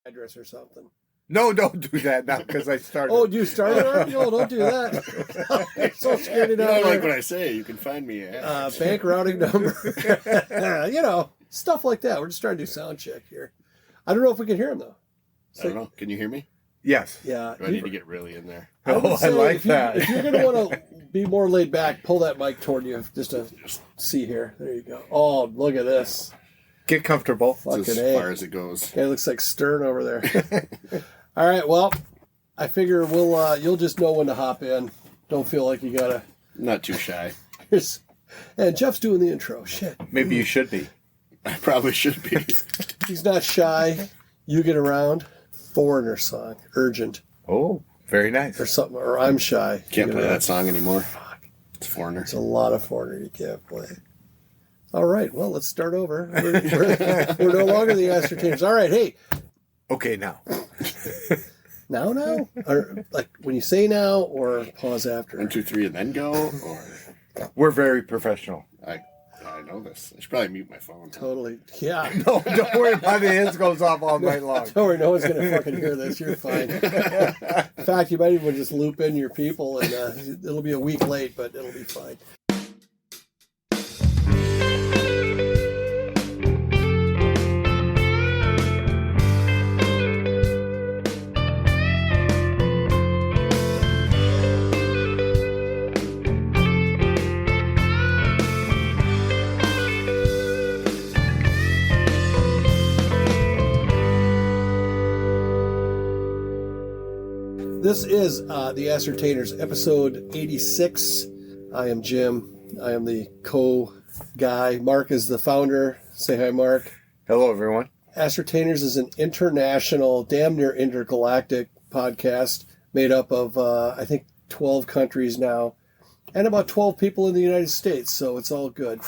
address or something. No, don't do that now because I started. Oh, you started already? No, don't do that. I'm so scared You don't like what I say. You can find me at bank routing number. Stuff like that. We're just trying to do sound check here. I don't know if we can hear him though. I don't know. Can you hear me? Yes. Yeah. Do I need to get really in there? I like that. If you're going to want to be more laid back, pull that mic toward you just to see here. There you go. Oh, look at this. Get comfortable. Fucking It's as far as it goes. Guy looks like Stern over there. All right. Well, I figure you'll just know when to hop in. Don't feel like you gotta. Not too shy. And Jeff's doing the intro. Shit. Maybe you should be. I probably should be. He's not shy. You get around. Foreigner song. Urgent. Oh, very nice. Or something. Or I'm shy. Can't play that song anymore. Fuck. It's Foreigner. It's a lot of Foreigner you can't play. All right. Well, let's start over. We're no longer the Ascertainers. All right. Hey. Okay, now. Now? Or like when you say now or pause after? 1, 2, 3, and then go? Or We're very professional. I know this. I should probably mute my phone. Totally. Yeah. No, don't worry about it. His goes off all night long. Don't worry. No one's going to fucking hear this. You're fine. In fact, you might even just loop in your people and it'll be a week late, but it'll be fine. This is The Ascertainers, episode 86. I am Jim. I am the co-guy. Mark is the founder. Say hi, Mark. Hello, everyone. Ascertainers is an international, damn near intergalactic podcast made up of, I think, 12 countries now and about 12 people in the United States, so it's all good.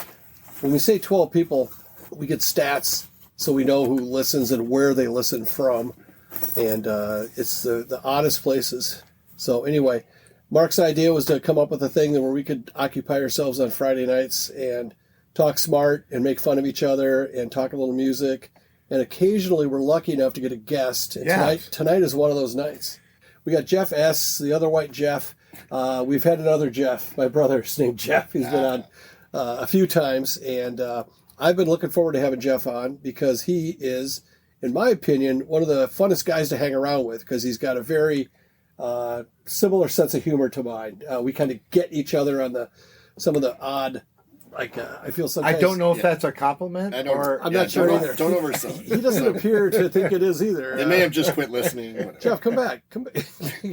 When we say 12 people, we get stats so we know who listens and where they listen from. And it's the oddest places. So anyway, Mark's idea was to come up with a thing where we could occupy ourselves on Friday nights and talk smart and make fun of each other and talk a little music. And occasionally we're lucky enough to get a guest. And tonight is one of those nights. We got Jeff S., the other white Jeff. We've had another Jeff. My brother's named Jeff. He's been on a few times. And I've been looking forward to having Jeff on because he is, in my opinion, one of the funnest guys to hang around with because he's got a very similar sense of humor to mine. We kind of get each other on some of the odd, I feel sometimes. I don't know if that's a compliment I'm not sure either. Don't oversell it. He doesn't appear to think it is either. They may have just quit listening. Whatever. Jeff, come back.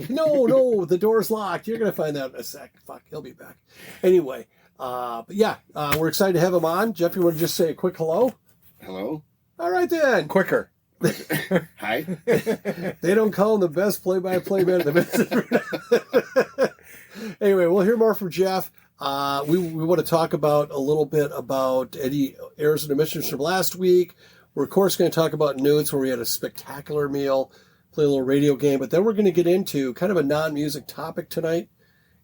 No, the door's locked. You're going to find out in a sec. Fuck, he'll be back. Anyway, we're excited to have him on. Jeff, you want to just say a quick hello? Hello? All right, then. Quicker. Hi. They don't call him the best play-by-play man in the business. Anyway, we'll hear more from Jeff. We want to talk about a little bit about any errors and omissions from last week. We're, of course, going to talk about Newt's, where we had a spectacular meal, play a little radio game. But then we're going to get into kind of a non-music topic tonight.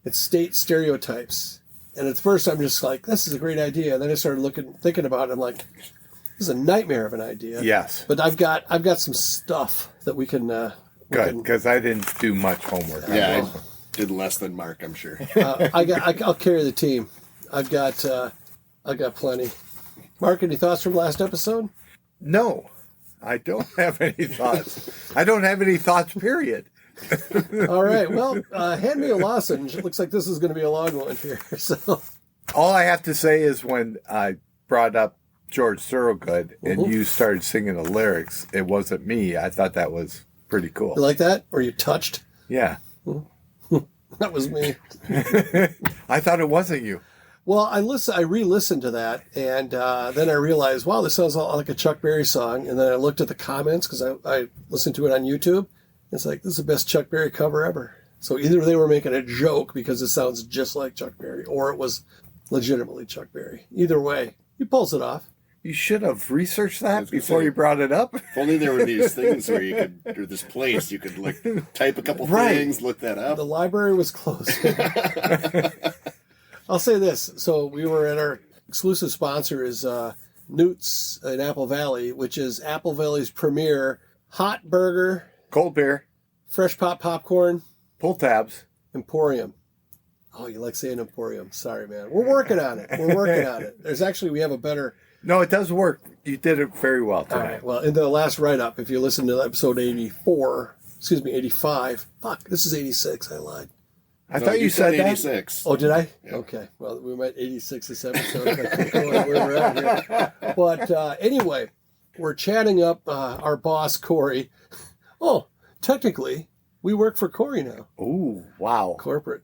It's state stereotypes. And at first, I'm just like, this is a great idea. And then I started thinking about it. I'm like, this is a nightmare of an idea. Yes. But I've got some stuff that we can... Good, because I didn't do much homework. Yeah, I did less than Mark, I'm sure. I'll carry the team. I've got plenty. Mark, any thoughts from last episode? No, I don't have any thoughts. I don't have any thoughts, period. All right. Well, hand me a lozenge. It looks like this is going to be a long one here. So, all I have to say is when I brought up George Thorogood and you started singing the lyrics, it wasn't me. I thought that was pretty cool. You like that? Or you touched? Yeah. That was me. I thought it wasn't you. Well, I re-listened to that, and then I realized, wow, this sounds like a Chuck Berry song. And then I looked at the comments because I listened to it on YouTube. It's like, this is the best Chuck Berry cover ever. So either they were making a joke because it sounds just like Chuck Berry, or it was legitimately Chuck Berry. Either way, he pulls it off. You should have researched that before you brought it up. If only there were these things where you could, or this place, you could like type a couple things, look that up. The library was closed. I'll say this. So we were at our exclusive sponsor is Newt's in Apple Valley, which is Apple Valley's premier Hot Burger, Cold beer, Fresh Pop Popcorn, pull tabs. Emporium. Oh, you like saying Emporium. Sorry, man. We're working on it. We have a better... No, it does work. You did it very well All tonight. right. Well, in the last write-up, if you listen to episode 85. Fuck, this is 86. I lied. I thought you said that. 86. Oh, did I? Yeah. Okay. Well, we might 86 this episode. If I keep going where we're at here. But anyway, we're chatting up our boss, Cory. Oh, technically, we work for Cory now. Ooh, wow. Corporate.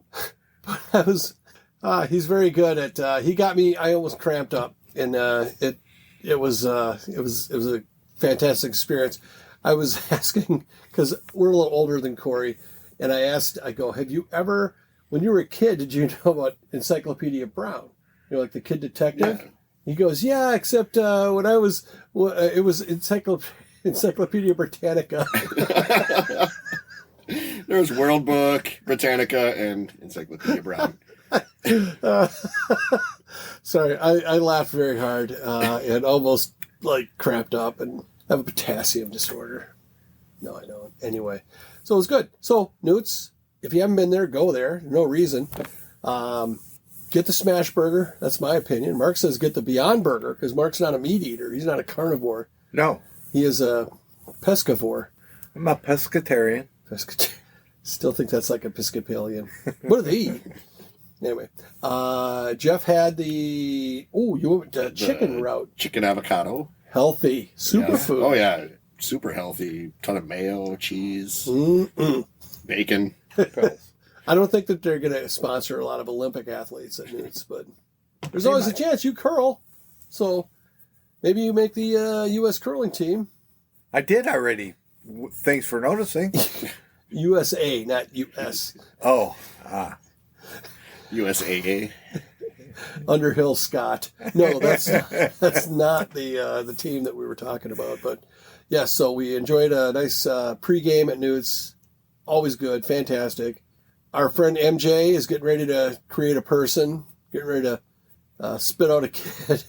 But he's very good at, he got me, I almost cramped up. And it was a fantastic experience. I was asking, because we're a little older than Cory, and I go, have you ever, when you were a kid, did you know about Encyclopedia Brown? You know, like the kid detective? Yeah. He goes, yeah, except when I was, it was Encyclopedia Britannica. There was World Book, Britannica, and Encyclopedia Brown. Sorry, I laughed very hard and almost like cramped up and have a potassium disorder. No, I don't. Anyway, so it was good. So, Newt's, if you haven't been there, go there. No reason. Get the smash burger. That's my opinion. Mark says get the Beyond Burger because Mark's not a meat eater. He's not a carnivore. No, He is a pescivore. I'm a pescatarian. Still think that's like Episcopalian. What do they eat? Anyway, Jeff had the chicken route. Chicken avocado. Healthy, superfood. Oh, yeah. Super healthy. Ton of mayo, cheese, bacon. I don't think that they're going to sponsor a lot of Olympic athletes at Newt's, but there's always a chance. You curl, so maybe you make the U.S. curling team. I did already. Thanks for noticing. USA, not U.S. Oh, USAA. Underhill Scott. No, that's not the team that we were talking about. But yes, so we enjoyed a nice pregame at Newt's. Always good, fantastic. Our friend MJ is getting ready to create a person, getting ready to spit out a kid.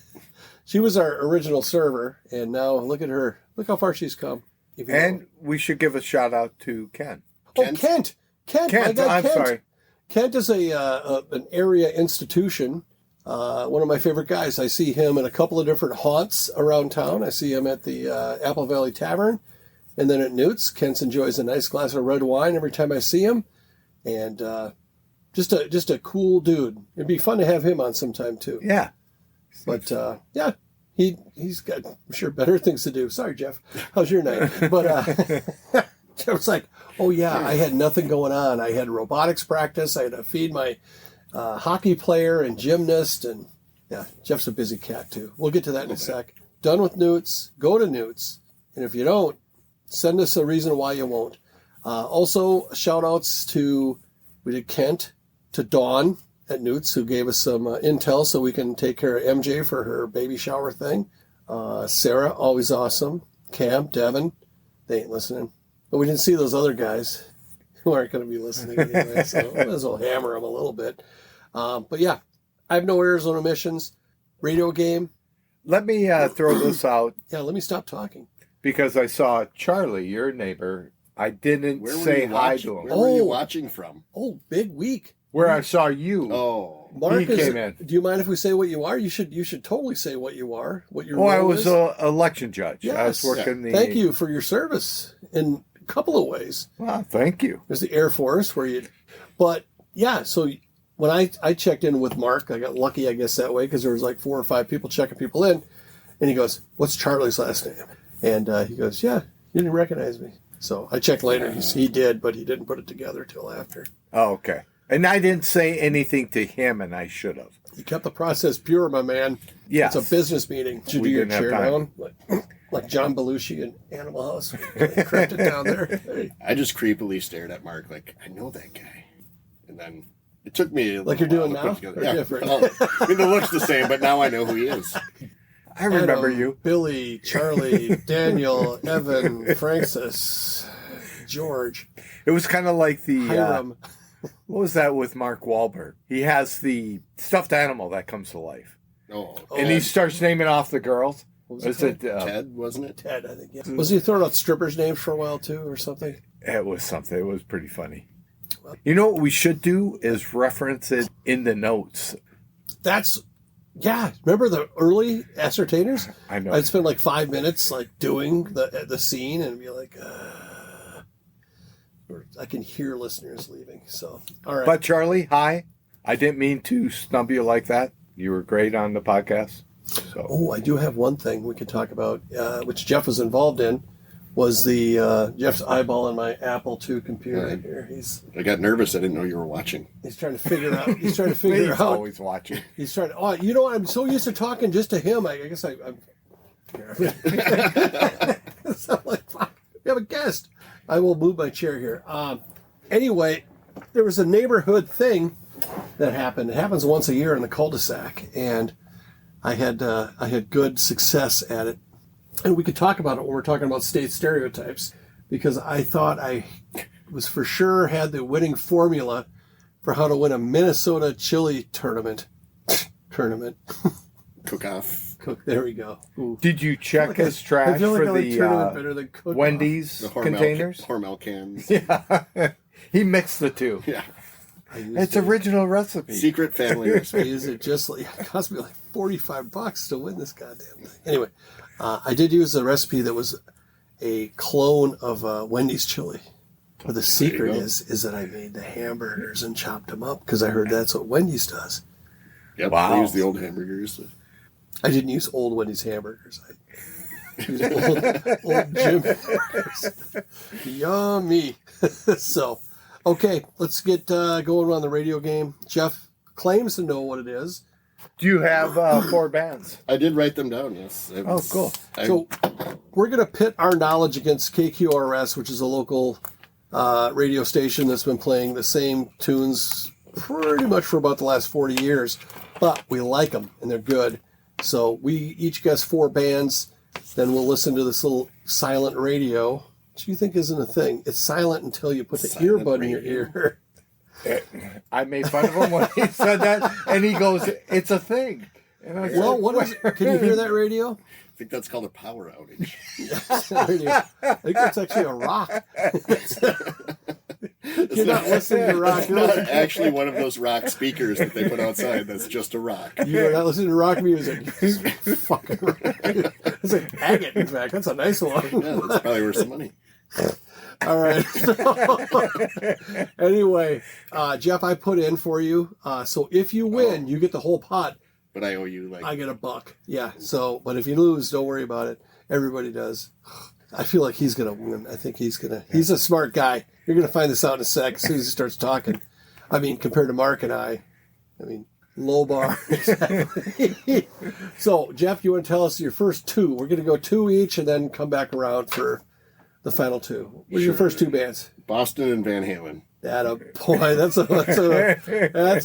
She was our original server, and now look at her. Look how far she's come. And we should give a shout out to Ken. Oh, Kent. Kent, I'm sorry. Kent is an area institution. One of my favorite guys. I see him in a couple of different haunts around town. I see him at the Apple Valley Tavern, and then at Newt's. Kent enjoys a nice glass of red wine every time I see him, and just a cool dude. It'd be fun to have him on sometime too. Yeah. But yeah, he's got, I'm sure, better things to do. Sorry, Jeff. How's your night? But Jeff's like, oh yeah, I had nothing going on. I had robotics practice. I had to feed my hockey player and gymnast, and yeah, Jeff's a busy cat too. We'll get to that in a sec. Done with Newt's. Go to Newt's, and if you don't, send us a reason why you won't. Also, shout outs to, we did Kent, to Dawn at Newt's, who gave us some intel so we can take care of MJ for her baby shower thing. Sarah, always awesome. Cam, Devin, they ain't listening. But we didn't see those other guys who aren't going to be listening anyway, so might as well hammer them a little bit. But yeah, I have no errors on omissions. Radio game. Let me throw this out. Yeah, let me stop talking. Because I saw Charlie, your neighbor. I didn't say hi to him. Where were you watching from? Oh, big week. Where I saw you. Oh. Mark, he came in. Do you mind if we say what you are? You should totally say what you are. What your Oh, I role was is. an election judge. Yes. I was working the... Thank you for your service in a couple of ways. Well, thank you. There's the Air Force where you... But, yeah, so when I checked in with Mark, I got lucky, I guess, that way, because there was like 4 or 5 people checking people in. And he goes, what's Charlie's last name? And he goes, yeah, you didn't recognize me. So I checked later. He did, but he didn't put it together till after. Oh, okay. And I didn't say anything to him, and I should have. You kept the process pure, my man. Yes. It's a business meeting. Did you do your chair down? Like John Belushi in Animal House. Cracked it down there. Hey. I just creepily stared at Mark like, I know that guy. And then it took me a like you're little doing while now? to put Or together. different? I mean, the look's the same, but now I know who he is. I remember Adam, you. Billy, Charlie, Daniel, Evan, Francis, George. It was kind of like the... Hiram. what was that with Mark Wahlberg? He has the stuffed animal that comes to life. Oh. And he starts naming off the girls. What Was called? it? Ted, wasn't it? Ted, I think. Yeah. Was he throwing out strippers' names for a while too, or something? It was something. It was pretty funny. You know what we should do is reference it in the notes. Yeah. Remember the early ascertainers? I know. I'd spend like 5 minutes like doing the scene and be like, I can hear listeners leaving. So, all right. But Charlie, hi. I didn't mean to snub you like that. You were great on the podcast. So. Oh, I do have one thing we could talk about, which Jeff was involved in, was the Jeff's eyeballing my Apple II computer right here. I got nervous. I didn't know you were watching. He's trying to figure out. He's trying to figure He's out. always watching. He's trying to. Oh, you know what? I'm so used to talking just to him. I guess I'm. So I'm like, fuck, we have a guest. I will move my chair here. Anyway, there was a neighborhood thing that happened. It happens once a year in the cul-de-sac, and I had good success at it. And we could talk about it when we're talking about state stereotypes, because I thought I was for sure had the winning formula for how to win a Minnesota chili tournament. Cook-off. There we go. Ooh. Did you check his trash for better than the Wendy's The containers? Hormel cans. Yeah. He mixed the two. Yeah. It's original recipe. Secret family I recipe. use it just like, it cost me like $45 to win this goddamn thing. Anyway, I did use a recipe that was a clone of Wendy's chili. But the secret is that I made the hamburgers and chopped them up, because I heard that's what Wendy's does. Yep. Wow. I use the old hamburgers. I didn't use old Wendy's hamburgers. I used old Jim hamburgers. Yummy. So, okay, let's get going on the radio game. Jeff claims to know what it is. Do you have 4 bands? I did write them down, yes. Oh, cool. So we're going to pit our knowledge against KQRS, which is a local radio station that's been playing the same tunes pretty much for about the last 40 years. But we like them, and they're good. So we each guess 4 bands. Then we'll listen to this little silent radio, which you think isn't a thing. It's silent until you put the Silent earbud in your radio. ear. I made fun of him when he said that, and he goes, "It's a thing." And I Well, said, what is it? Can you hear that radio? I think that's called a power outage. I think that's actually a rock. You're not listening to rock. It's You're not listening, actually one of those rock speakers that they put outside. That's just a rock. you're not listening to rock music. Fucking rock. It's like agate, in fact. That's a nice one. Yeah, that's probably worth some money. All right. Anyway, Jeff, I put in for you. So if you win, you get the whole pot. But I owe you like I get $1. Yeah. So, but if you lose, don't worry about it. Everybody does. I feel like he's gonna win. I think he's a smart guy. You're gonna find this out in a sec as soon as he starts talking. I mean, compared to Mark and I mean, low bar. So, Jeff, you want to tell us your first 2? We're gonna go 2 each and then come back around for the final 2. What's your first 2 bands? Boston and Van Halen. Boy, that's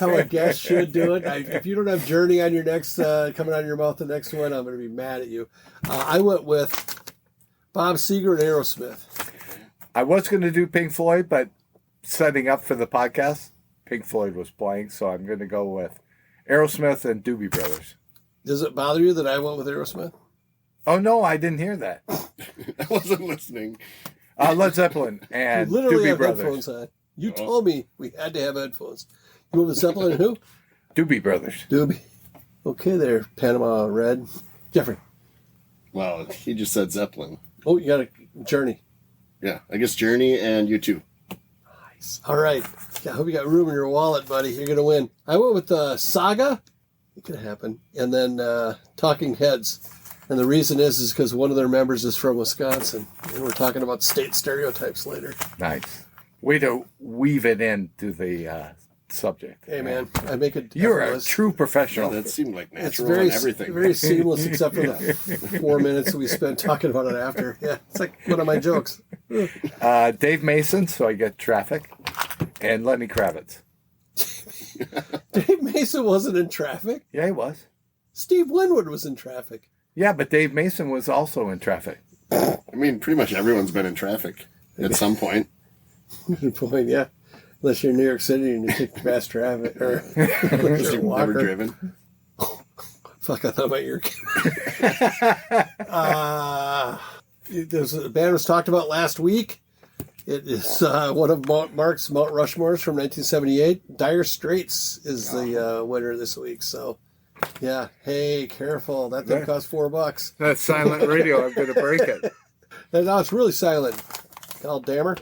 how a guest should do it. If you don't have Journey on your next coming out of your mouth, the next one, I'm going to be mad at you. I went with Bob Seger and Aerosmith. I was going to do Pink Floyd, but setting up for the podcast, Pink Floyd was playing, so I'm going to go with Aerosmith and Doobie Brothers. Does it bother you that I went with Aerosmith? Oh no, I didn't hear that. I wasn't listening. Led Zeppelin and You literally Doobie have Brothers. headphones on. You told me we had to have headphones. You went with Zeppelin and who? Doobie Brothers. Doobie. Okay there, Panama Red. Jeffrey. Well, he just said Zeppelin. Oh, you got a Journey. Yeah, I guess Journey and U2. Nice. All right. I hope you got room in your wallet, buddy. You're going to win. I went with Saga. It could happen. And then Talking Heads. And the reason is because one of their members is from Wisconsin. And we're talking about state stereotypes later. Nice. Way to weave it into the subject. Hey, man. I make it. You're a effortless. true Yeah, professional. that seemed like It's natural very, and everything. very seamless, except for the 4 minutes we spent talking about it after. Yeah, it's like one of my jokes. Dave Mason, so I get Traffic, and Lenny Kravitz. Dave Mason wasn't in Traffic. Yeah, he was. Steve Winwood was in Traffic. Yeah, but Dave Mason was also in Traffic. I mean, pretty much everyone's been in traffic at some point. Good point, yeah. Unless you're in New York City and you take fast traffic. Or Unless you've never driven. Fuck, I thought my ear came There's a band was talked about last week. It is one of Mark's Mount Rushmores from 1978. Dire Straits is the winner this week. So, yeah. Hey, careful. That thing cost $4. That's silent radio. I'm going to break it. And now it's really silent. God dammer.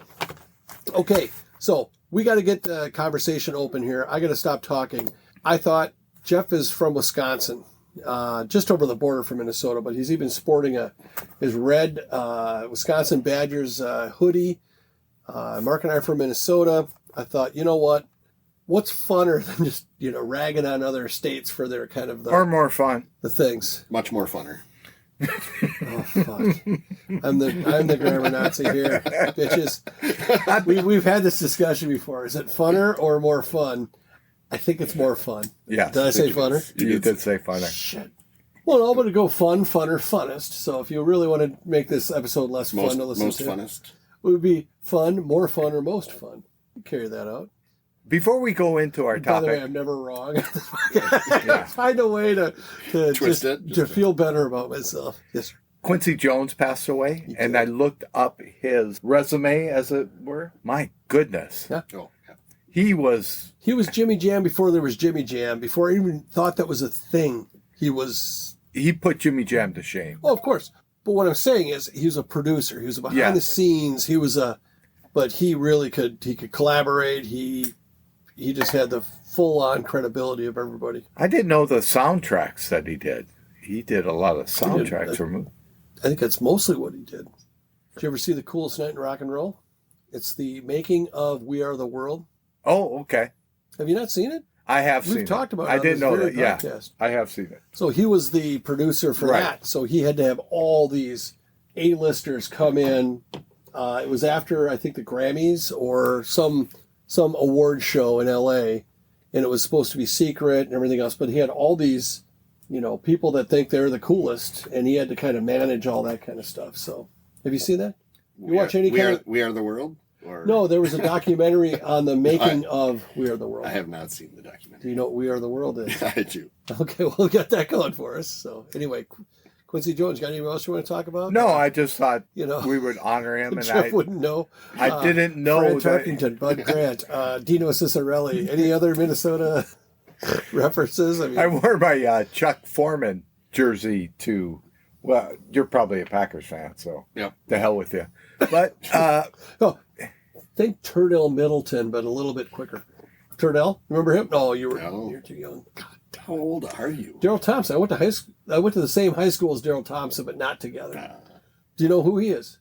Okay, so we got to get the conversation open here. I got to stop talking. I thought Jeff is from Wisconsin, just over the border from Minnesota, but he's even sporting his red Wisconsin Badgers hoodie. Mark and I are from Minnesota. I thought, you know what? What's funner than just, ragging on other states for their kind of or more fun. The things. Much more funner. Oh fuck! I'm the grammar Nazi here, bitches. We've had this discussion before. Is it funner or more fun? I think it's more fun. Yeah. Did I say funner? You did say funner. Shit. Well, I'm going to go fun, funner, funnest. So if you really want to make this episode less fun to listen to, funnest. It would be fun, more fun, or most fun. Carry that out. Before we go into our By topic, the way, I'm never wrong. Find a way to twist it, to feel better about myself. Yes, sir. Quincy Jones passed away, and I looked up his resume, as it were. My goodness. Yeah. Oh, yeah. He was Jimmy Jam before there was Jimmy Jam. Before I even thought that was a thing, he put Jimmy Jam to shame. Oh, of course. But what I'm saying is he was a producer. He was behind the scenes. He was but he really could collaborate. He just had the full-on credibility of everybody. I didn't know the soundtracks that he did. He did a lot of soundtracks for movies. I think that's mostly what he did. Did you ever see The Coolest Night in Rock and Roll? It's the making of We Are the World. Oh, okay. Have you not seen it? I have seen it. We've talked about it. I didn't know that. Podcast. Yeah, I have seen it. So he was the producer for that. So he had to have all these A-listers come in. It was after, I think, the Grammys or some award show in L.A., and it was supposed to be secret and everything else. But he had all these, people that think they're the coolest, and he had to kind of manage all that kind of stuff. So have you seen that? We Are the World? Or... No, there was a documentary on the making of We Are the World. I have not seen the documentary. Do you know what We Are the World is? I do. Okay, well, we got that going for us. So anyway, Quincy Jones, got anything else you want to talk about? No, I just thought we would honor him. And Jeff wouldn't know. I didn't know Fran that. Tarkington, Bud Grant, Dino Cicerelli. Any other Minnesota references? I wore my Chuck Foreman jersey to. Well, you're probably a Packers fan, so the hell with you. But think Turdell Middleton, but a little bit quicker. Turdell, remember him? No, you're too young. God, how old are you? Daryl Thompson. I went to the same high school as Daryl Thompson, but not together. Do you know who he is?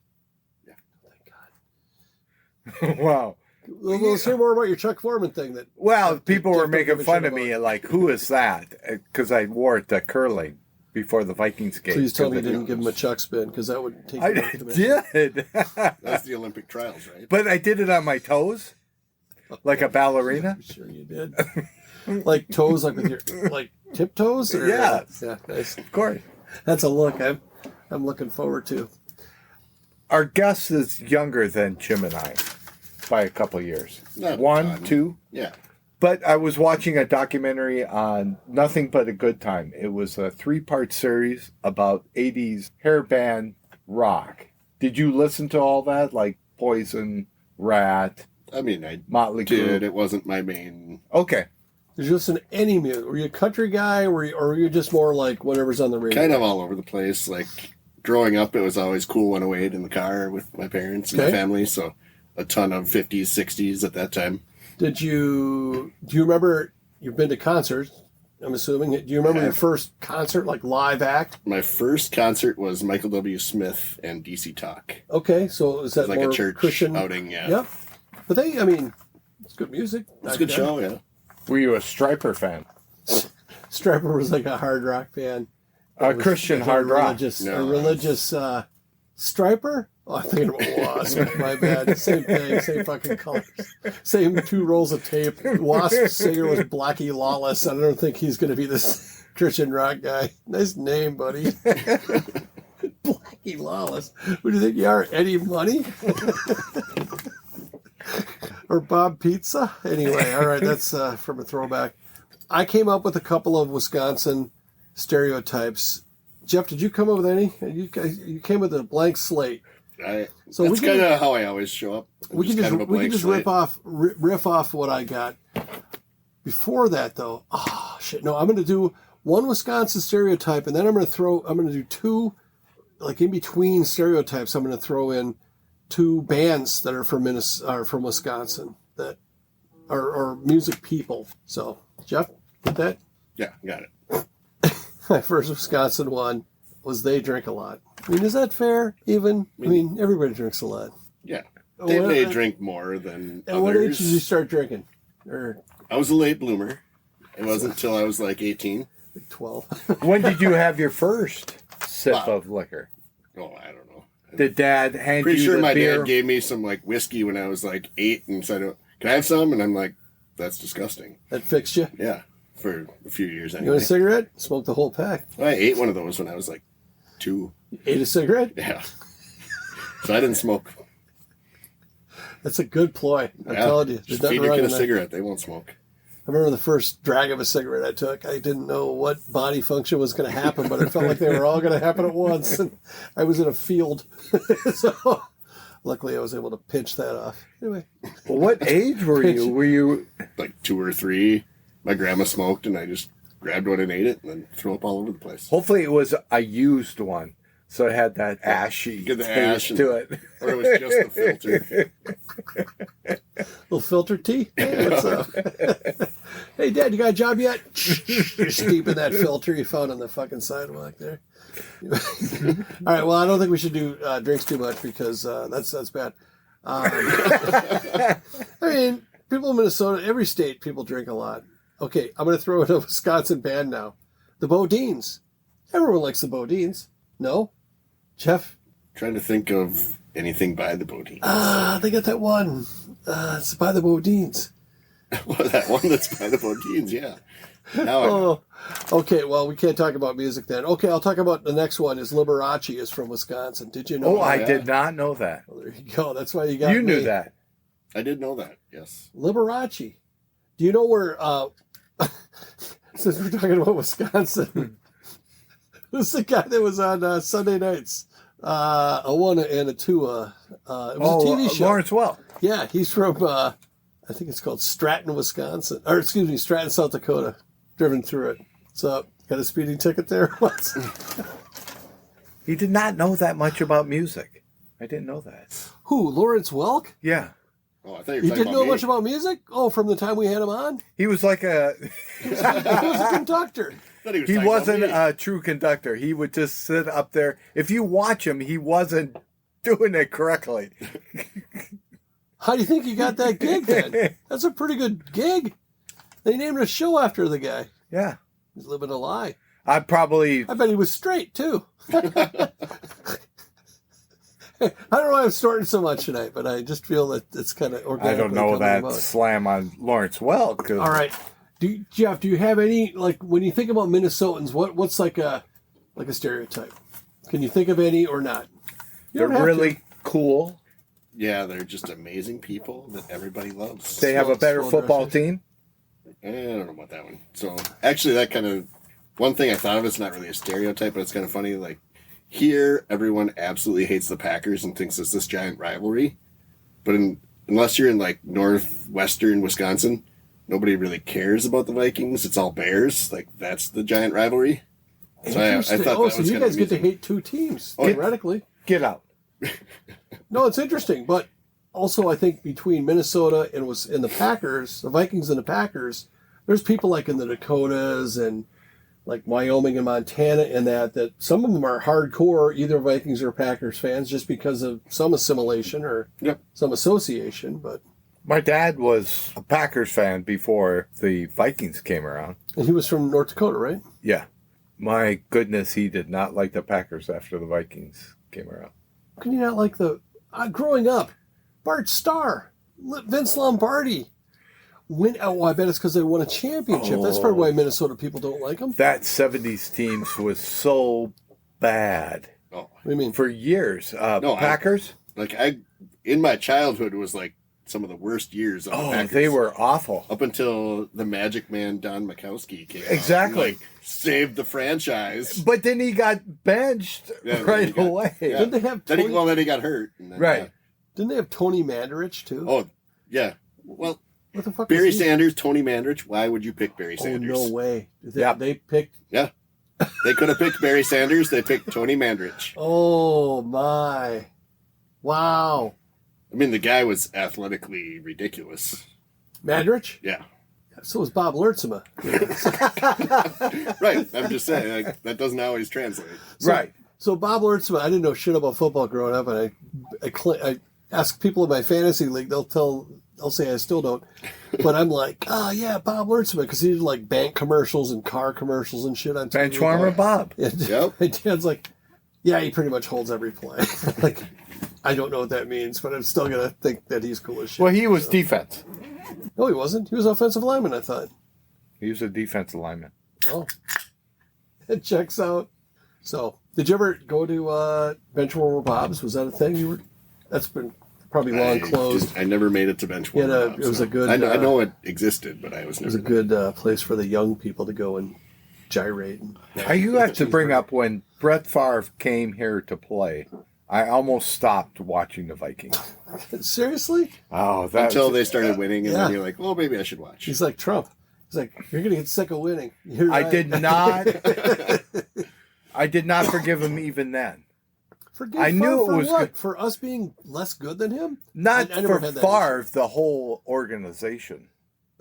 Yeah. Thank God. Wow. Well, let's hear more about your Chuck Foreman thing. People were making fun of me, like, who is that? Because I wore it to curling before the Vikings game. Please tell me you didn't give him a Chuck spin, because that would take. I did. That's the Olympic trials, right? But I did it on my toes, like a ballerina. I'm sure you did. Like toes, like with your tiptoes. Or, yeah, nice. Of course. That's a look I'm looking forward to. Our guest is younger than Jim and I by a couple of years. Not 1, 2. Yeah. But I was watching a documentary on Nothing But a Good Time. It was a 3-part series about 80s hair band rock. Did you listen to all that? Like Poison, Rat? I mean, I Motley Crue. It wasn't my main. Okay. Did you listen to any music? Were you a country guy, or were you just more like whatever's on the radio? Kind of all over the place. Like growing up, it was always Cool 108 in the car with my parents and my family. So a ton of 50s, 60s at that time. Do you remember, you've been to concerts, I'm assuming. Do you remember your first concert, like live act? My first concert was Michael W. Smith and DC Talk. Okay, so is that like more a church Christian outing? Yeah. Yep. But it's good music. It's a good show, yeah. Were you a Stryper fan? Stryper was like a hard rock band. A Christian hard rock. A religious Stryper? Oh, I'm thinking about Wasp. My bad. Same thing. Same fucking colors. Same 2 rolls of tape. Wasp singer was Blackie Lawless. I don't think he's going to be this Christian rock guy. Nice name, buddy. Blackie Lawless. Who do you think you are? Eddie Money? Or Bob Pizza? Anyway, all right. That's from a throwback. I came up with a couple of Wisconsin stereotypes. Jeff, did you come up with any? You came with a blank slate. So that's kind of how I always show up. We can just riff off what I got. Before that, though, no, I'm going to do one Wisconsin stereotype, and then I'm going to do two, like in between stereotypes. I'm going to throw in two bands that are from Wisconsin that are music people. So, Jeff, get that? Yeah, got it. My first Wisconsin one was They Drink a Lot. I mean, is that fair, even? I mean, everybody drinks a lot. Yeah. They may drink more than others. What age did you start drinking? I was a late bloomer. It wasn't until I was like 18. Like 12. When did you have your first sip of liquor? Oh, I don't know. Did Dad hand you Pretty sure my beer? dad gave me some like whiskey when I was like 8 and said, "Can I have some?" And I'm like, "That's disgusting." That fixed you? Yeah, for a few years anyway. You want a cigarette? Smoke the whole pack. I ate one of those when I was like 2. You ate a cigarette? Yeah. So I didn't smoke. That's a good ploy. I'm telling you. Just feed your kid a cigarette. They won't smoke. I remember the first drag of a cigarette I took. I didn't know what body function was going to happen, but it felt like they were all going to happen at once. And I was in a field. So luckily I was able to pinch that off. Anyway. Well, what age were you? Were you like 2 or 3? My grandma smoked and I just grabbed one and ate it and then threw up all over the place. Hopefully it was a used one. So it had that ashy taste to it. Or it was just the filter. Little filter tea? Hey, what's up? Hey, Dad, you got a job yet? You're steeping that filter you found on the fucking sidewalk there. All right, well, I don't think we should do drinks too much because that's bad. I mean, people in Minnesota, every state, people drink a lot. Okay, I'm going to throw in a Wisconsin band now. The Bodines. Everyone likes the Bodines. No? Jeff? Trying to think of anything by the Bodines. They got that one. It's by the Bodines. Well, that one that's by the Bodines, yeah. Now I know. Okay, well, we can't talk about music then. Okay, I'll talk about the next one is Liberace is from Wisconsin. Did you know that? I did not know that. Well, there you go. That's why you got You knew me. that. I did know that, yes. Liberace. Do you know where, since we're talking about Wisconsin, who's the guy that was on Sunday nights? A 1 and a 2. It was a TV show. Lawrence Welk. Yeah, he's from, I think it's called Stratton, Wisconsin. Or, excuse me, Stratton, South Dakota. Driven through it. So, got a speeding ticket there? What? He did not know that much about music. I didn't know that. Who, Lawrence Welk? Yeah. Oh, I thought you were He talking didn't about know me. much about music? Oh, from the time we had him on? He was like a... He was a conductor. I thought was He talking about wasn't me. a true conductor. He would just sit up there. If you watch him, he wasn't doing it correctly. How do you think he got that gig then? That's a pretty good gig. They named a show after the guy. Yeah. He's living a lie. I bet he was straight, too. I don't know why I'm snorting so much tonight, but I just feel that it's kind of organic. I don't know that slam on Lawrence Welk. All right. Jeff, do you have any, like, when you think about Minnesotans, what's like a stereotype? Can you think of any or not? They're really cool. Yeah, they're just amazing people that everybody loves. They have a better Swell football dressers. team. I don't know about that one. So, actually, that kind of... One thing I thought of, it's not really a stereotype, but it's kind of funny. Like, here, everyone absolutely hates the Packers and thinks it's this giant rivalry. But unless you're in, like, northwestern Wisconsin, nobody really cares about the Vikings. It's all Bears. Like, that's the giant rivalry. So I Interesting. thought that So was you kind of guys get to amusing. hate two teams, Oh, yeah. theoretically. Get out. No, it's interesting, but also I think between Minnesota and the Packers, the Vikings and the Packers, there's people like in the Dakotas and like Wyoming and Montana and that some of them are hardcore either Vikings or Packers fans just because of some assimilation or some association. But My dad was a Packers fan before the Vikings came around. and he was from North Dakota, right? Yeah. My goodness, he did not like the Packers after the Vikings came around. How can you not like growing up, Bart Starr, Vince Lombardi. I bet it's because they won a championship. That's probably why Minnesota people don't like them. That 70s teams was so bad. Oh, What do you mean? For years. No, Packers? in my childhood, it was like some of the worst years of the Oh, Packers. they were awful. Up until the Magic Man Don Majkowski came out Exactly. and, saved the franchise. But then he got benched right away. Yeah. Didn't they have Then Tony, then he got hurt. And then, Right. Didn't they have Tony Mandarich too? Oh, yeah. Well, What the fuck? Barry was he? Sanders, Tony Mandarich. Why would you pick Barry Oh Sanders? no way! Yeah. They picked. Yeah. They could have picked Barry Sanders. They picked Tony Mandarich. Oh my! Wow. I mean, the guy was athletically ridiculous. Mandarich? Yeah. So was Bob Lertzema. Right. I'm just saying, that doesn't always translate. Right. So Bob Lertzema, I didn't know shit about football growing up, and I ask people in my fantasy league, they'll say I still don't, but I'm like, yeah, Bob Lertzema, because he did like bank commercials and car commercials and shit on TV. Benchwarmer Bob. And Yep. my dad's like, yeah, he pretty much holds every play. Like, I don't know what that means, but I'm still gonna think that he's cool as shit. Well, he was defense. No, he wasn't. He was offensive lineman, I thought. He was a defensive lineman. Oh, it checks out. So, did you ever go to Benchwarmer Bob's? Was that a thing? That's been probably long closed. I never made it to Benchwarmer. It was a good. I know it existed, but I was never. It was a good place for the young people to go and gyrate. You have to bring up when Brett Favre came here to play. I almost stopped watching the Vikings. Seriously? Oh, that until they started winning, and Yeah. then you're like, well, maybe I should watch. He's like Trump. He's like, you're gonna get sick of winning. I did not. I did not forgive him even then. Forgive I knew for it was what? good. For us being less good than him. Not I never for had that Favre, the whole organization.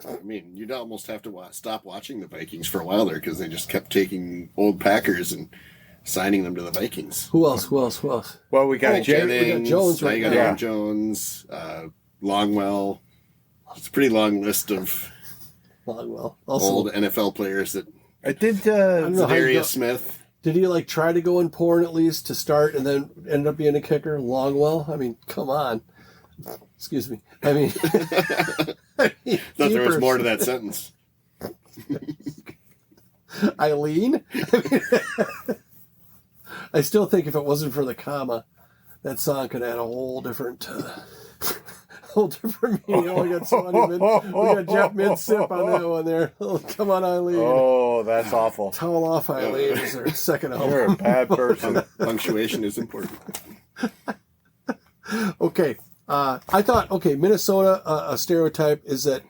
I mean, you'd almost have to stop watching the Vikings for a while there because they just kept taking old Packers and signing them to the Vikings. Who else? Well, we got Jennings, Jones now right you got now. Aaron Jones, Longwell. It's a pretty long list of Longwell. Also, old NFL players that I did. don't know how you Zadarius Smith. did he like try to go in porn at least to start and then end up being a kicker? Longwell? I mean, come on. Excuse me. I mean, Thought there was more to that sentence. Eileen? I still think if it wasn't for the comma, that song could add a whole different meaning. Oh, we got Jeff mid-sip on that one there. Oh, come on, Eileen. Oh, that's awful. Towel off, Eileen, is their second album. You're a bad person. Punctuation is important. Okay. I thought, Minnesota, a stereotype is that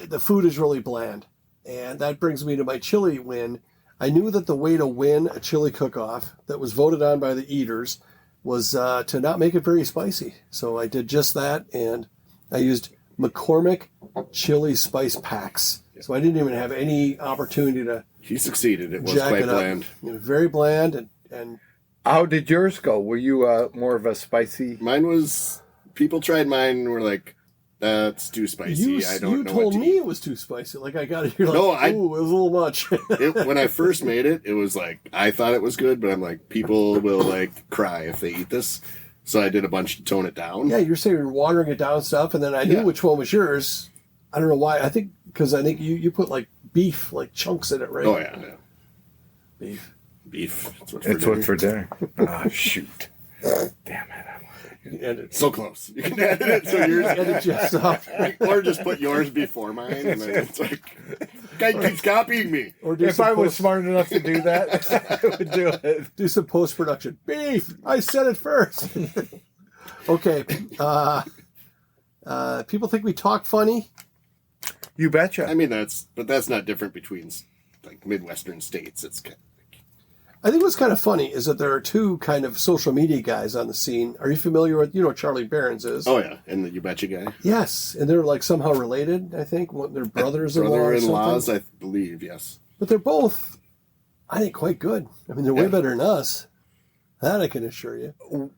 the food is really bland. And that brings me to my chili win. I knew that the way to win a chili cook-off that was voted on by the eaters was to not make it very spicy. So I did just that, and I used McCormick chili spice packs. So I didn't even have any opportunity to He succeeded. It was jack quite it up. bland. It was very bland, and How did yours go? Were you more of a spicy? Mine was. People tried mine and were like, "That's too spicy. I don't you know." told what to me eat." it was too spicy. Like I got it. You're like, No, ooh, it was a little much. When I first made it, it was like I thought it was good, but I'm like, people will like cry if they eat this. So I did a bunch to tone it down. Yeah, you're saying you're watering it down stuff, and then I knew Yeah. which one was yours. I don't know why. I think you put like beef, like chunks in it, right? Oh yeah, yeah. Beef. Beef. It's what's It's what's for dinner. Oh, shoot. Damn it. You can edit it. So close. You can edit it so yours, Edit Jeff's off. or just put yours before mine, and then it's like, guy keeps copying me. Or do If some I was post- smart enough to do that, I would do it. do some post production. Beef. I said it first. Okay. People think we talk funny. You betcha. I mean, that's not different between like Midwestern states. It's kind of, I think what's kind of funny is that there are two kind of social media guys on the scene. Are you familiar with, what Charlie Barron's is? oh yeah, and the You Betcha guy. Yes, and they're like somehow related, I think. They're brothers-in-law or Brother-in-laws, something. I believe, yes. But they're both, I think, quite good. I mean, they're way Yeah. better than us. That I can assure you.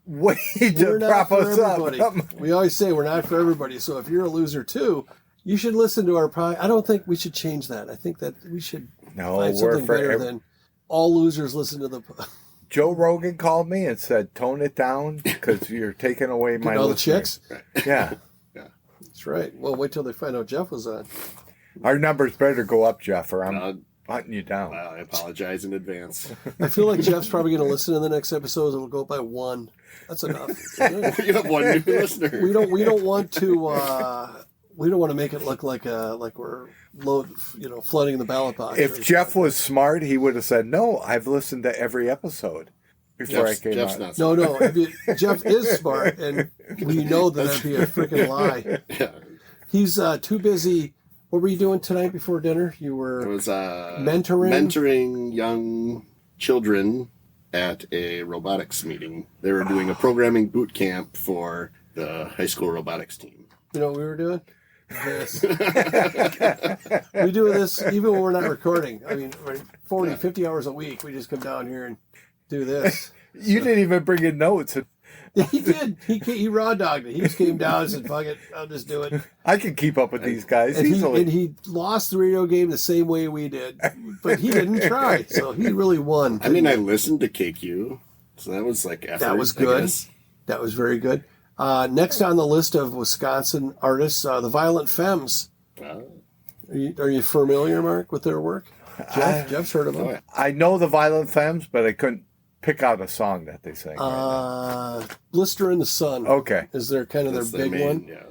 Way We're to not prop for us everybody. up. We always say we're not for everybody. So if you're a loser too, you should listen to our podcast. I don't think we should change that. I think that we should No, find we're something for better than all losers listen to the Joe Rogan called me and said, tone it down because you're taking away my all the listeners." chicks. Yeah. That's right. Well, wait till they find out Jeff was on. Our numbers better go up, Jeff, or I'm hunting you down. Wow, I apologize in advance. I feel like Jeff's probably going to listen to the next episode. It'll go by one. That's enough. You have one new listener. We don't want to make it look like we're flooding the ballot box. If Jeff was smart, he would have said, "No, I've listened to every episode before I came Jeff's out." not No. Jeff is smart, and we know that'd be a freaking lie. Yeah. He's too busy. What were you doing tonight before dinner? You were It was mentoring young children at a robotics meeting. They were doing a programming boot camp for the high school robotics team. You know what we were doing? This. We do this even when we're not recording. I mean, 40, 50 hours a week. We just come down here and do this. You didn't even bring in notes. He did. He raw dogged it. He just came down and said, "Fuck it, I'll just do it." I can keep up with these guys And easily. he lost the radio game the same way we did, but he didn't try, so he really won. I mean, I listened to KQ, so that was like effort, That was I good. guess. That was very good. Next on the list of Wisconsin artists, the Violent Femmes. Are you familiar, Mark, with their work? Jeff's heard of them. Oh, yeah. I know the Violent Femmes, but I couldn't pick out a song that they sang. Blister in the Sun. Okay. Is their kind of That's their big main, one. Yeah.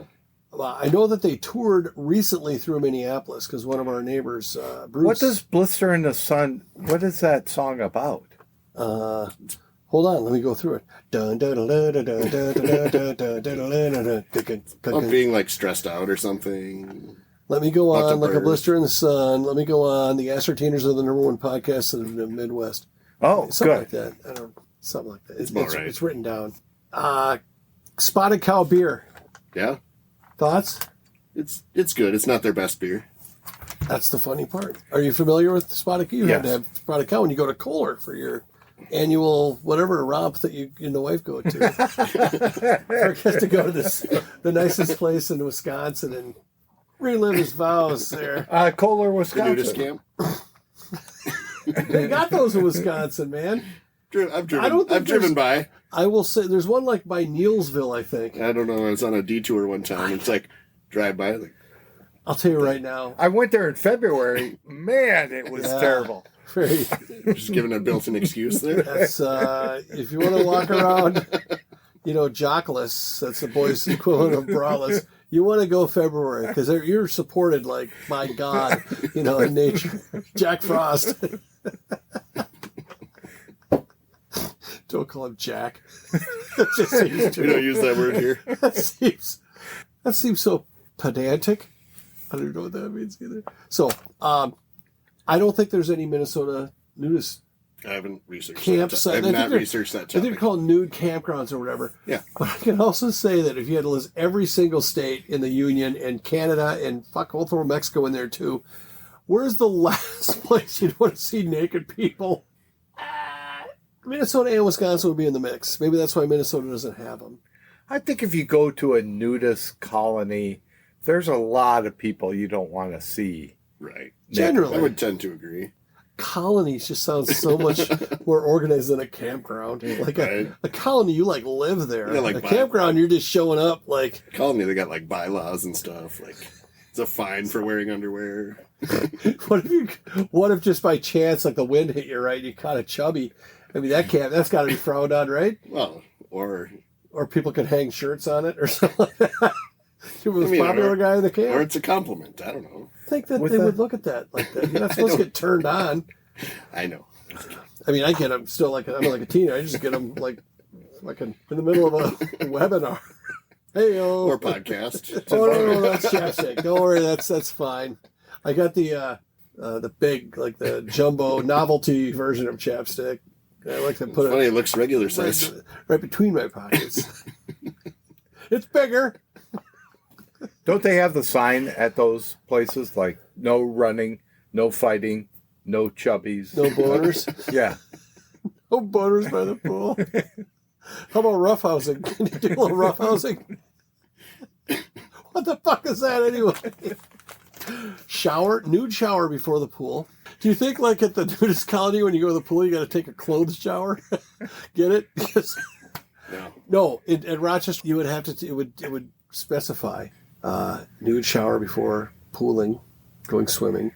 I know that they toured recently through Minneapolis because one of our neighbors, Bruce. What does Blister in the Sun, what is that song about? Hold on, let me go through it. Dun, dun, dun, dun, dun, dun, dun, dun, dun, dun, dun, dun, dun, Of being like stressed out or something. Let me go Lots on of like a birds. blister in the sun. Let me go on. The Ascertainers are the #1 podcast in the Midwest. Oh, Something good. like that. I don't. Something like that. about right. It's written down. Spotted Cow beer. Yeah. Thoughts? It's good. It's not their best beer. That's the funny part. Are you familiar with Spotted Cow? You have to Yes. have Spotted Cow when you go to Kohler for your annual whatever romp that you and the wife go to. Or get to go to the nicest place in Wisconsin and relive his vows there. Kohler, The nudist Wisconsin. camp. They got those in Wisconsin, man. I've driven. I don't think I've driven there's- by. I will say there's one like by Neilsville, I think. I don't know. I was on a detour one time. It's like drive by. Like, I'll tell you right now. I went there in February. Man, it was Yeah. terrible. Very, just giving a built-in excuse there. that's if you want to walk around, jockless. That's the boys' equivalent of braless. You want to go February because you're supported like by God, in nature. Jack Frost. Don't call him Jack. That just seems We don't use that word here. that seems so pedantic. I don't know what that means either. So, I don't think there's any Minnesota nudist I haven't researched campsite. that. I've not researched that I think they're topic. called nude campgrounds or whatever. Yeah. But I can also say that if you had to list every single state in the Union and Canada and we'll throw Mexico in there too, where's the last place you'd want to see naked people? Minnesota and Wisconsin would be in the mix. Maybe that's why Minnesota doesn't have them. I think if you go to a nudist colony, there's a lot of people you don't want to see. Right. Generally. I would tend to agree. Colonies just sounds so much more organized than a campground. Like Right. a colony, you like live there. Yeah, like a campground, you're just showing up like. Colony, they got like bylaws and stuff. Like it's a fine for wearing underwear. What if just by chance, like the wind hit you right, you kind of chubby? I mean, that's got to be frowned on, right? Well, or People could hang shirts on it or something like that. He was I mean, popular guy in the camp. or it's a compliment. I don't know. I think that With they the- would look at that like that. You're not supposed to get turned on. I know. I mean, I get them still I'm like a teenager. I just get them like in the middle of a webinar. Hey, Or podcast. Oh no, that's chapstick. Don't worry, that's fine. I got the big, like the jumbo novelty version of chapstick. I like to put Funny, it it looks regular size. right between my pockets. It's bigger. Don't they have the sign at those places like no running, no fighting, no chubbies? No boners. Yeah. No boners by the pool. How about roughhousing? Can you do a little roughhousing? What the fuck is that anyway? Nude shower before the pool. Do you think like at the nudist colony when you go to the pool you got to take a clothes shower? Get it? Because no, at Rochester you would have to. It would specify nude shower before pooling, going swimming.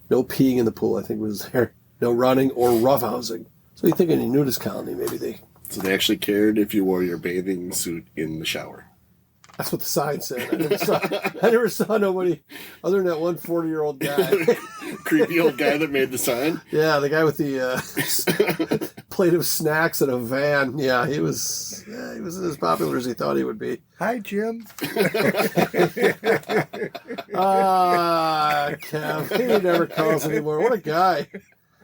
No peeing in the pool, I think was there. No running or roughhousing. So you think in a nudist colony, maybe they... So they actually cared if you wore your bathing suit in the shower. That's what the sign said. I never saw nobody other than that one 40-year-old guy. Creepy old guy that made the sign. Yeah, the guy with the plate of snacks in a van. Yeah, he wasn't as popular as he thought he would be. Hi, Jim. Kev. He never calls anymore. What a guy.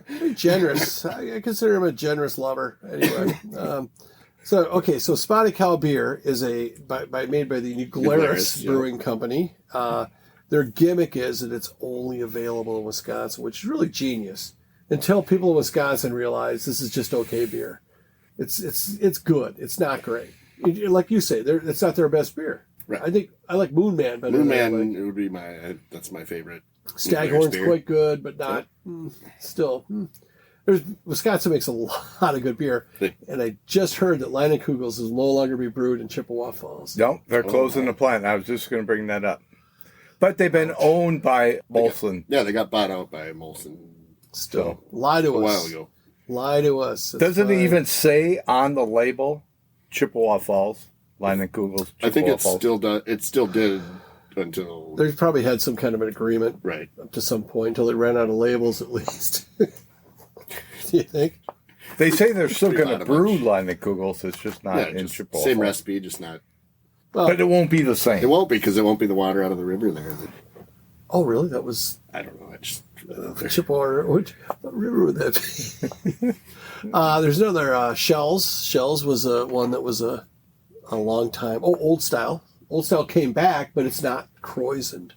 Very generous. I consider him a generous lover. Anyway. So Spotted Cow beer is made by the Glarus Brewing Company. Their gimmick is that it's only available in Wisconsin, which is really genius. Until people in Wisconsin realize this is just okay beer. It's good. It's not great. Like you say, it's not their best beer. Right. I think I like Moon Man better. Moon Man, it would be that's my favorite. Staghorn's quite good, but not still. Wisconsin makes a lot of good beer, and I just heard that Leinenkugels will no longer be brewed in Chippewa Falls. No, they're closing the plant. I was just going to bring that up. But they've been owned by Molson. They got bought out by Molson. Still, lie to us. A while ago. Lie to us. Doesn't it even say on the label Chippewa Falls? Leinenkugels, Chippewa I think it Falls. still does. It still did until... They probably had some kind of an agreement right up to some point until they ran out of labels, at least. Do you think? They say they're still going to brew Leinenkugels. It's just not in just Chippewa same Falls. recipe, just not... Well, But it won't be the same. It won't be, because it won't be the water out of the river there. Oh, really? That was... I don't know. I just... Chippewa. What river would that be? There's another Shells. Shells was one that was a long time. Oh, Old Style. Old Style came back, but it's not Croissant.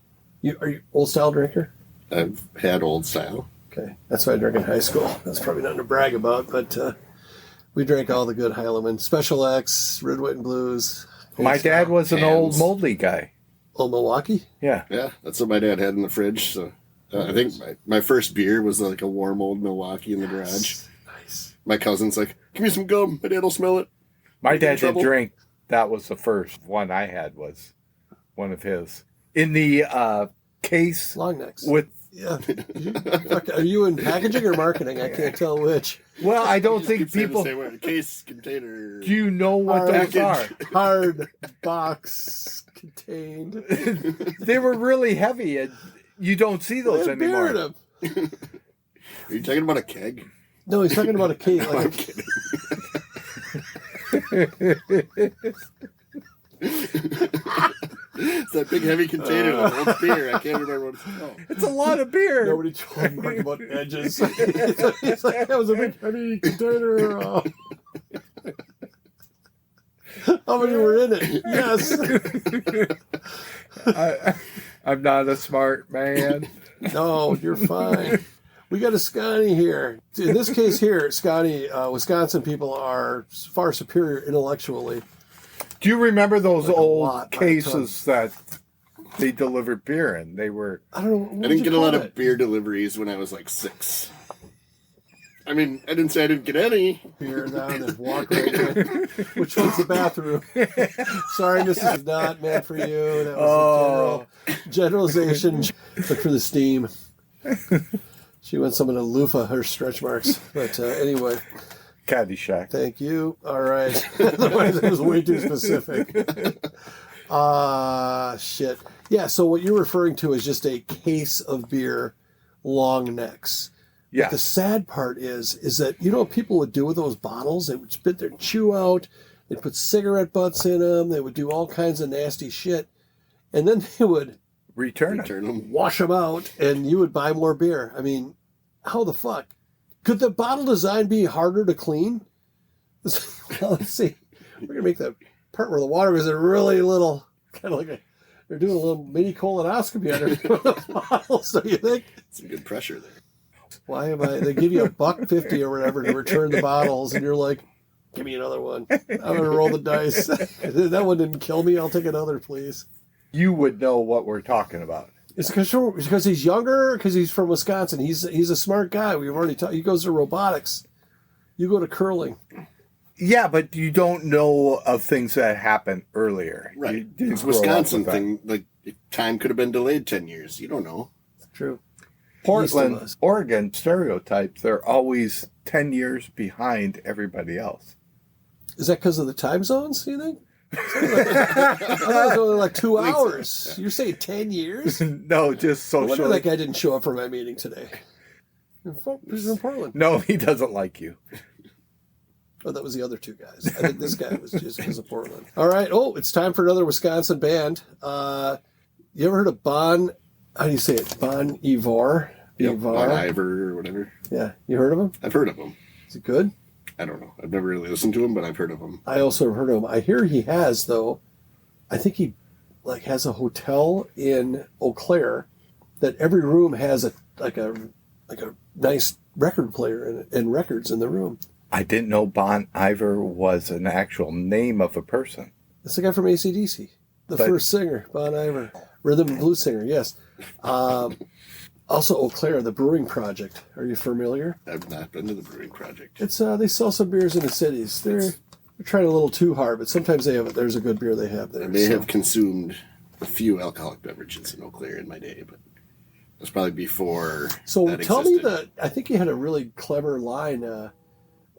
Are you Old Style drinker? I've had Old Style. Okay, that's what I drank in high school. That's probably nothing to brag about, but we drank all the good Heilemann. Special X, Red, White, and Blues. My dad was an old moldy guy. Old Milwaukee? Yeah. Yeah, that's what my dad had in the fridge. So I think my first beer was like a warm old Milwaukee in the garage. Nice. My cousin's like, give me some gum. My dad will smell it. My dad didn't drink. That was the first one I had, was one of his. In the case. Long necks. With. Yeah. Are you in packaging or marketing? I can't tell which. Well, I don't think people. Case container. Do you know what those are? Hard box contained. They were really heavy, and you don't see those anymore. Are you talking about a keg? No, he's talking about a case. No, I'm kidding. It's that big heavy container that holds beer. I can't remember what it's called. It's a lot of beer. Nobody told Mark about edges. It's like, that was a big heavy container. How many were in it? Yes. I'm not a smart man. No, you're fine. We got a Scotty here. In this case here, Scotty, Wisconsin people are far superior intellectually. Do you remember those Like old cases that they delivered beer in? They were... I don't know. I didn't get a lot of beer deliveries when I was like 6. I mean, I didn't say I didn't get any. Beer down and walk right in. Which one's the bathroom? Sorry, this is not meant for you. That was a generalization. Look for the steam. She wants someone to loofah her stretch marks. But anyway. Caddyshack. Thank you. All right. Otherwise, it was way too specific. Shit. Yeah, so what you're referring to is just a case of beer, long necks. Yeah. But the sad part is that, you know what people would do with those bottles? They would spit their chew out. They'd put cigarette butts in them. They would do all kinds of nasty shit. And then they would return them. Wash them out, and you would buy more beer. I mean, how the fuck? Could the bottle design be harder to clean? Well, let's see. We're going to make the part where the water is a really little, kind of like they're doing a little mini colonoscopy under the bottles, don't you think? Some good pressure there. Why am I? They give you $1.50 or whatever to return the bottles, and you're like, give me another one. I'm going to roll the dice. That one didn't kill me. I'll take another, please. You would know what we're talking about. It's because he's younger, because he's from Wisconsin. He's a smart guy. We've already talked. He goes to robotics. You go to curling. Yeah, but you don't know of things that happened earlier. Right. It's Wisconsin thing. Like, time could have been delayed 10 years. You don't know. It's true. Portland, us. Oregon stereotypes, they're always 10 years behind everybody else. Is that because of the time zones, you think? I thought it was only like 2 hours. So, yeah. You're saying 10 years? No, just No wonder socially. that guy didn't show up for my meeting today. He's in Portland. No, he doesn't like you. Oh, that was the other two guys. I think this guy was just because of Portland. All right. Oh, it's time for another Wisconsin band. You ever heard of Bon? How do you say it? Bon Iver? Yep, Bon Iver or whatever. Yeah. You heard of him? I've heard of him. Is it good? I don't know. I've never really listened to him, but I've heard of him. I also heard of him. I hear he has, though. I think he has a hotel in Eau Claire that every room has a nice record player and records in the room. I didn't know Bon Iver was an actual name of a person. That's the guy from AC/DC, first singer, Bon Iver, rhythm and blues singer. Yes. Also, Eau Claire, the Brewing Project. Are you familiar? I've not been to the Brewing Project. It's they sell some beers in the cities. They're trying a little too hard, but sometimes there's a good beer they have there. I may have consumed a few alcoholic beverages in Eau Claire in my day, but that's probably before. So that tell existed. me I think you had a really clever line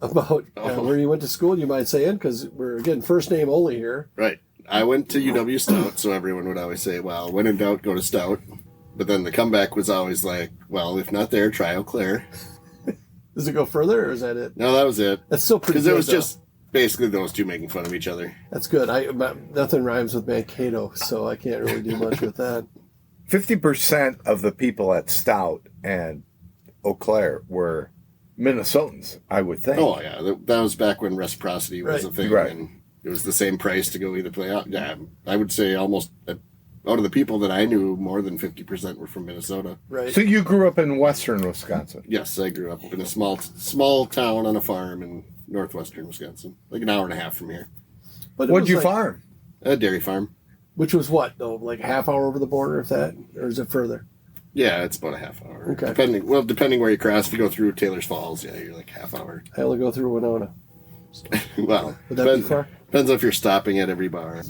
about where you went to school. You might say, because we're again first name only here. Right. I went to UW Stout, so everyone would always say, "Well, when in doubt, go to Stout." But then the comeback was always like, "Well, if not there, try Eau Claire." Does it go further, or is that it? No, that was it. That's still pretty good. Because it was just basically those two making fun of each other. That's good. Nothing rhymes with Mankato, so I can't really do much with that. 50% of the people at Stout and Eau Claire were Minnesotans, I would think. Oh, yeah. That was back when reciprocity was a thing. Right. And it was the same price to go either play out. Yeah, I would say almost out of the people that I knew, more than 50% were from Minnesota. Right. So you grew up in western Wisconsin? Yes, I grew up in a small town on a farm in northwestern Wisconsin, like an hour and a half from here. But What'd you farm? A dairy farm. Which was what, though? Like a half hour over the border, if that? Or is it further? Yeah, it's about a half hour. Okay. Depending where you cross. If you go through Taylor's Falls, yeah, you're like half hour. I only go through Winona. Well, Would that be far? Depends if you're stopping at every bar.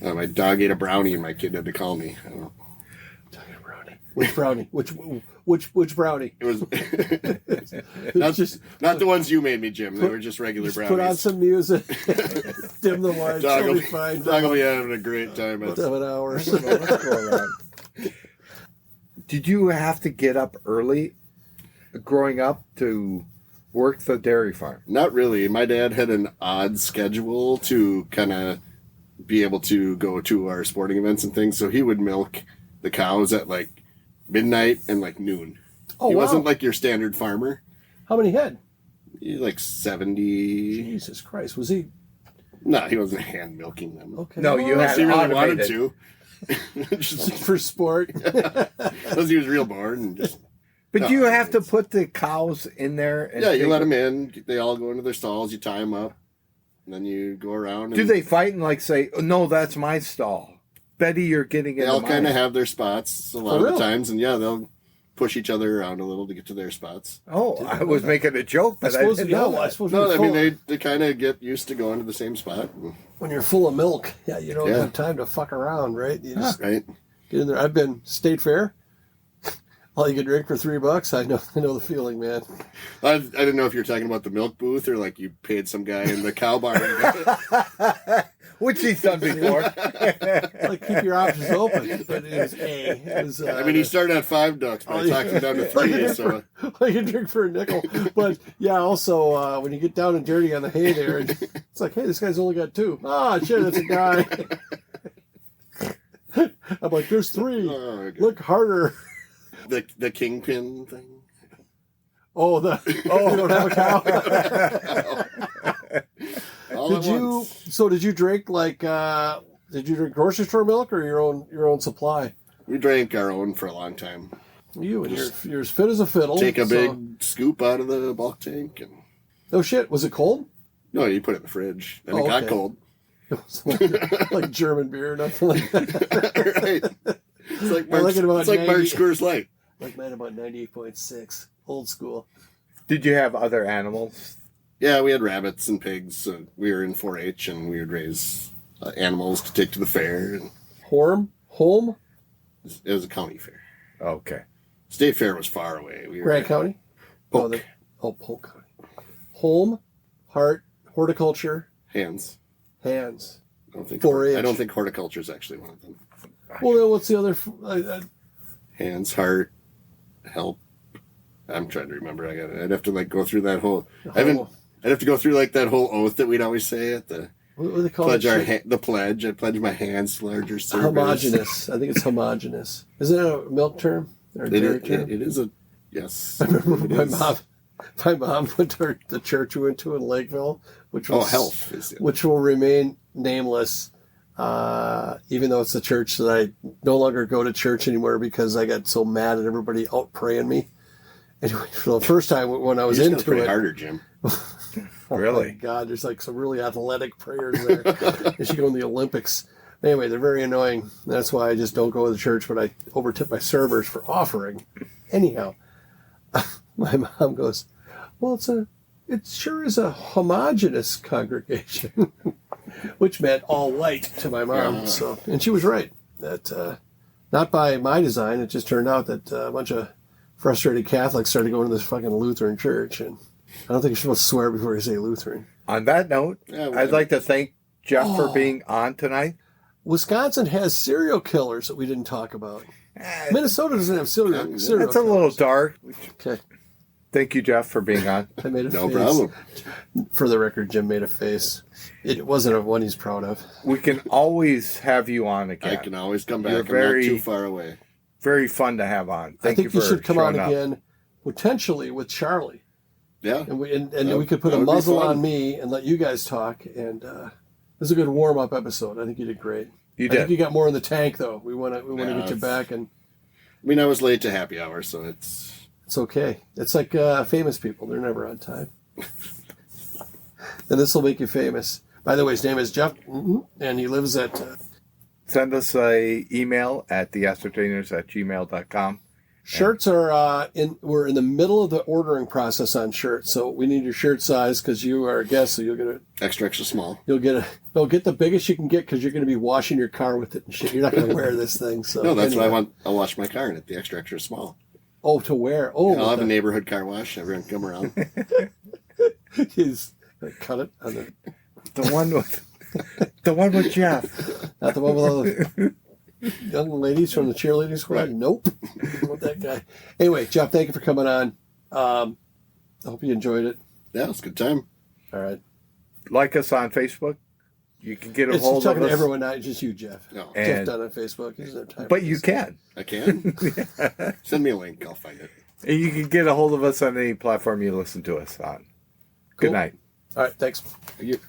My dog ate a brownie, and my kid had to call me. I don't know. Dog ate a brownie. Which brownie? Which brownie? It was not the ones you made me, Jim. They were just regular brownies. Put on some music. Dim the lights. Dog will It'll be fine. Dog will be having a great time. 7 hours. What's going on? Did you have to get up early growing up to work the dairy farm? Not really. My dad had an odd schedule to kind of be able to go to our sporting events and things. So he would milk the cows at like midnight and like noon. Oh, he wow. wasn't like your standard farmer. How many head? He like 70. Jesus Christ. Was he? No, he wasn't hand milking them. Okay. No, you Unless had he really automated. wanted to. Just for sport. Unless he was real bored and just. But No, you have to it's- put the cows in there? And Yeah, you take let them in. They all go into their stalls. You tie them up. And then you go around. And Do they fight and like say, oh, no, that's my stall? Betty, you're getting They into all kind of mine. have their spots a lot For of real? the times. And yeah, they'll push each other around a little to get to their spots. Oh, I was making a joke, I but I suppose, didn't know I that. suppose No, when I you're mean, full- they kind of get used to going to the same spot. when you're full of milk, you don't Yeah. have time to fuck around, right? You just Right? get in there. I've been State Fair. All you can drink for $3. I know the feeling, man. I didn't know if you were talking about the milk booth or like you paid some guy in the cow barn. Which he's done before. Like keep your options open. But it was I mean, he started at $5, but I talked him down to $3. So all you can drink for a nickel. But yeah, also when you get down and dirty on the hay there, it's like, hey, this guy's only got 2. Ah, shit, that's a guy. I'm like, there's 3. oh, God. Look harder. The kingpin thing. You don't have a cow. All at once. So did you drink did you drink grocery store milk or your own supply? We drank our own for a long time. You and you're as fit as a fiddle. Take a so- big scoop out of the bulk tank and Oh shit! Was it cold? no, you put it in the fridge. And Oh, it got okay. cold. It was like German beer, nothing like that. Right. It's like I like March, it about it's like 90. March Coors Light. Like mine about 98.6, old school. Did you have other animals? Yeah, we had rabbits and pigs. So we were in 4-H and we would raise animals to take to the fair. And Home? it was a county fair. Okay. State Fair was far away. We were Grant County? Polk. Polk County. Home, heart, horticulture, Hands. hands. I don't think 4-H. I don't think horticulture is actually one of them. Well, then what's the other? Hands, heart, help. I'm trying to remember. I'd have to like go through that whole. I'd have to go through like that whole oath that we'd always say at the What do they call pledge it? the pledge. I pledge my hands to larger service. Homogenous. I think it's homogenous. Isn't it a milk term or a dairy term? It is a yes. I remember it is. my mom went to the church we went to in Lakeville, which was health is it. which will remain nameless, even though it's a church that I no longer go to church anymore because I got so mad at everybody out praying me. Anyway, for the first time when I was You just into gotta pray it, harder, Jim. oh Really? my God, there's like some really athletic prayers there. They should go in the Olympics. Anyway, they're very annoying. That's why I just don't go to the church, but I overtip my servers for offering. Anyhow, my mom goes, well, it sure is a homogenous congregation, which meant all white to my mom. So, and she was right. That not by my design. It just turned out that a bunch of frustrated Catholics started going to this fucking Lutheran church, and I don't think you're supposed to swear before you say Lutheran. On that note, I'd like to thank Jeff for being on tonight. Wisconsin has serial killers that we didn't talk about. Minnesota doesn't have serial It's killers. a little dark. Okay, Thank you, Jeff, for being on. I made a No face. problem. For the record, Jim made a face. It wasn't a one he's proud of. We can always have you on I again. can always come back. You're I'm very- not too far away. Very fun to have on. I Thank think you you for should come on showing up. again, potentially with Charlie. Yeah. And we That- we could put that a would be muzzle fun. on me and let you guys talk. And this is a good warm up episode. I think you did great. You I think did. you got more in the tank though. We want to get you it's- back, and I mean, I was late to happy hour, so it's it's okay. It's like famous people; they're never on time. And this will make you famous. By the way, his name is Jeff, and he lives at. Send us a email at TheAscertainers@gmail.com. Shirts are we're in the middle of the ordering process on shirts, so we need your shirt size because you are a guest, so you'll get extra small. get the biggest you can get because you're going to be washing your car with it and shit. You're not going to wear this thing, so No, that's anyway. why I'll wash my car in it, the extra small. Oh, to wear. Oh, I'll have a neighborhood car wash. Everyone come around. He's gonna cut it on The one with Jeff. not the one with all the young ladies from the cheerleading squad. Right. Nope, I want that guy. Anyway, Jeff, thank you for coming on. I hope you enjoyed it. Yeah, it's a good time. All right. Like us on Facebook. You can get a It's hold of talking us. to everyone, not just you, Jeff. No. Jeff And- done on Facebook. He doesn't have time. But for you this. can. I can. Send me a link. I'll find it. And you can get a hold of us on any platform you listen to us on. Cool. Good night. All right. Thanks. You-